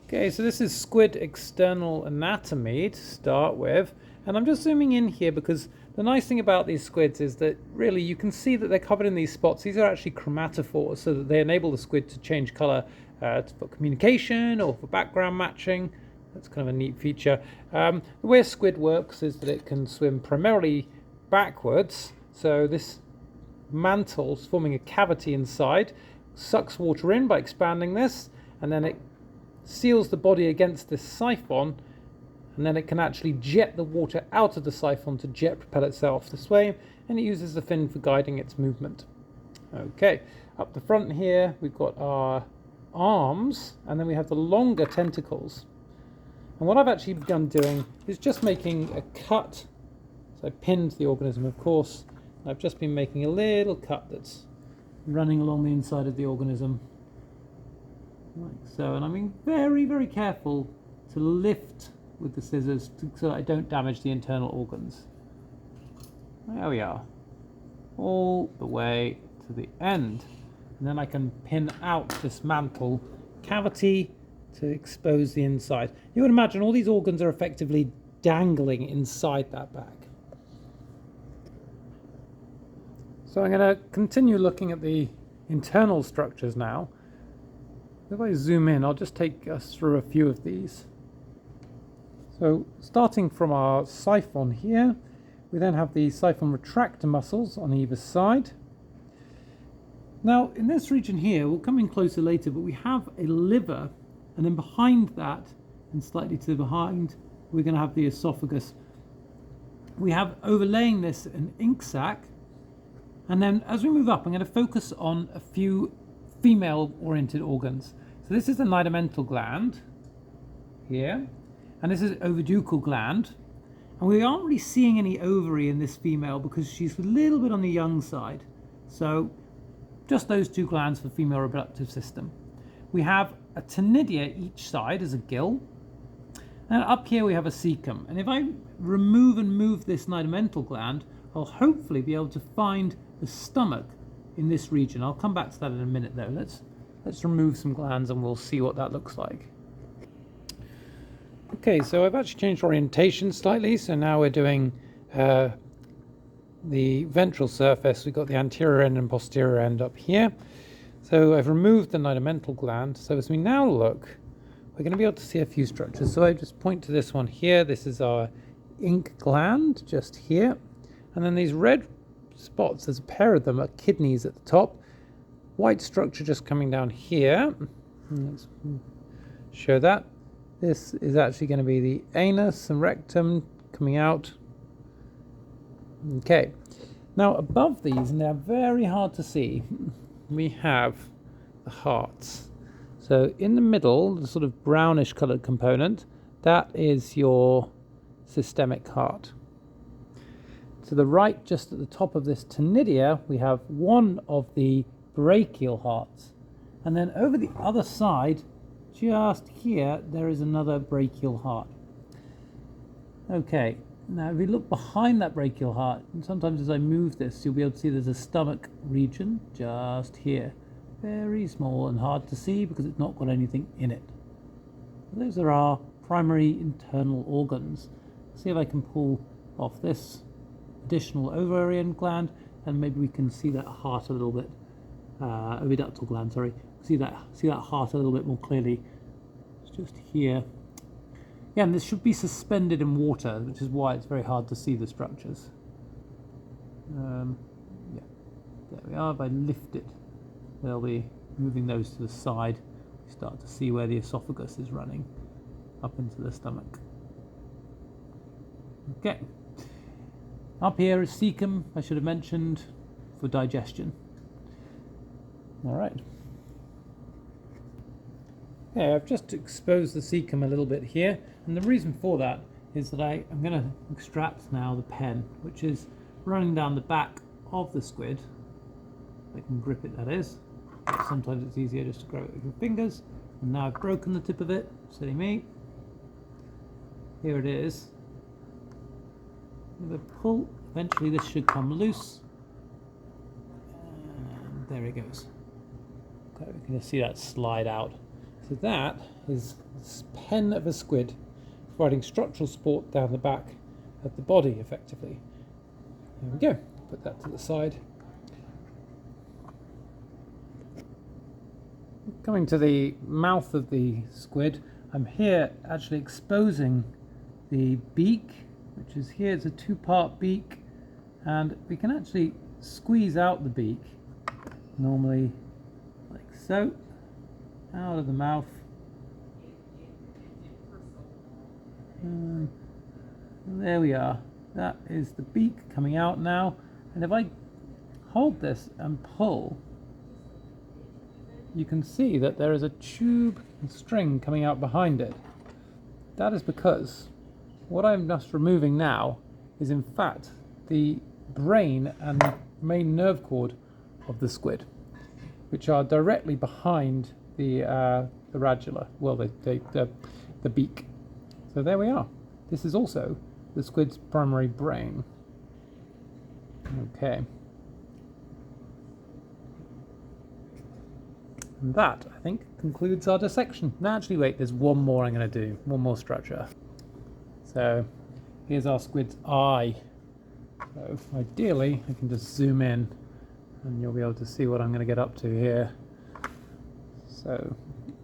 Okay, so this is squid external anatomy to start with, and I'm just zooming in here because the nice thing about these squids is that really you can see that they're covered in these spots. These are actually chromatophores, so that they enable the squid to change color for communication or for background matching. That's kind of a neat feature. The way a squid works is that it can swim primarily backwards, so this mantle is forming a cavity inside, sucks water in by expanding this, and then it seals the body against this siphon, and then it can actually jet the water out of the siphon to jet propel itself this way, and it uses the fin for guiding its movement. Okay, up the front here we've got our arms, and then we have the longer tentacles. And what I've actually begun doing is just making a cut. So I pinned the organism, of course. I've just been making a little cut that's running along the inside of the organism, like so, and I'm being very, very careful to lift with the scissors so that I don't damage the internal organs. There we are, all the way to the end, and then I can pin out this mantle cavity to expose the inside. You would imagine all these organs are effectively dangling inside that bag. So I'm going to continue looking at the internal structures now. If I zoom in, I'll just take us through a few of these. So starting from our siphon here, we then have the siphon retractor muscles on either side. Now in this region here, we'll come in closer later, but we have a liver, and then behind that, and slightly to the behind, we're going to have the esophagus. We have overlaying this an ink sac, and then as we move up, I'm going to focus on a few female-oriented organs. So this is the nidomental gland here, and this is oviducal gland. And we aren't really seeing any ovary in this female because she's a little bit on the young side. So just those two glands for female reproductive system. We have a ctenidia each side as a gill. And up here we have a cecum. And if I remove and move this nidomental gland, I'll hopefully be able to find the stomach in this region. I'll come back to that in a minute though. Let's remove some glands and we'll see what that looks like. Okay, so I've actually changed orientation slightly. So now we're doing the ventral surface. We've got the anterior end and posterior end up here. So I've removed the nidomental gland. So as we now look, we're going to be able to see a few structures. So I just point to this one here. This is our ink gland just here. And then these red spots, there's a pair of them, are kidneys at the top. White structure just coming down here. Let's show that. This is actually going to be the anus and rectum coming out. Okay. Now above these, and they're very hard to see, we have the hearts. So in the middle, the sort of brownish colored component, that is your systemic heart. To the right, just at the top of this ctenidia, we have one of the brachial hearts. And then over the other side, just here, there is another brachial heart. Okay, now if we look behind that brachial heart, and sometimes as I move this, you'll be able to see there's a stomach region just here. Very small and hard to see because it's not got anything in it. Those are our primary internal organs. See if I can pull off this additional ovarian gland, and maybe we can see that heart a little bit, oviductal gland, sorry. See that heart a little bit more clearly. It's just here. Yeah, and this should be suspended in water, which is why it's very hard to see the structures. Yeah, there we are. If I lift it, they'll be moving those to the side. You start to see where the esophagus is running up into the stomach. Okay. Up here is cecum, I should have mentioned, for digestion. All right. Okay, I've just exposed the cecum a little bit here, and the reason for that is that I'm going to extract now the pen, which is running down the back of the squid. I can grip it, that is. Sometimes it's easier just to grab it with your fingers. And now I've broken the tip of it, silly me. Here it is. If I pull, eventually this should come loose. And there it goes. Okay, we can just see that slide out. So that is the pen of a squid, providing structural support down the back of the body, effectively. There we go. Put that to the side. Coming to the mouth of the squid, I'm here actually exposing the beak, which is here. It's a two-part beak, and we can actually squeeze out the beak, normally like so, out of the mouth. And there we are. That is the beak coming out now, and if I hold this and pull, you can see that there is a tube and string coming out behind it. That is because what I'm just removing now is in fact the brain and the main nerve cord of the squid, which are directly behind the radula, well, the beak. So there we are. This is also the squid's primary brain. Okay. And that, I think, concludes our dissection. Now, actually, wait, there's one more I'm going to do, one more structure. So, here's our squid's eye. So, ideally, I can just zoom in, and you'll be able to see what I'm going to get up to here. So,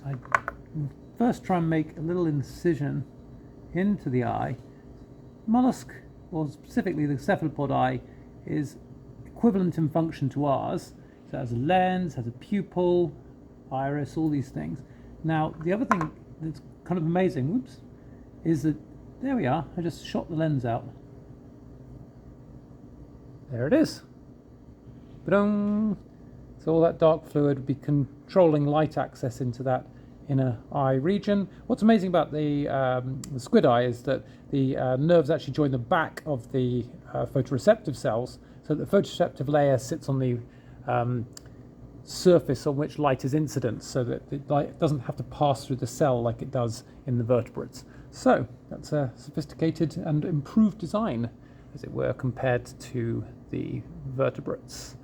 I first try and make a little incision into the eye. Mollusk, or specifically the cephalopod eye, is equivalent in function to ours. So it has a lens, has a pupil, iris, all these things. Now, the other thing that's kind of amazing, whoops, is that, there we are, I just shot the lens out. There it is. Ba-dum. So all that dark fluid would be controlling light access into that inner eye region. What's amazing about the squid eye is that the nerves actually join the back of the photoreceptive cells, so that the photoreceptive layer sits on the surface on which light is incident, so that the light doesn't have to pass through the cell like it does in the vertebrates. So that's a sophisticated and improved design, as it were, compared to the vertebrates.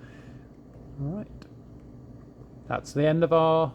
All right, that's the end of our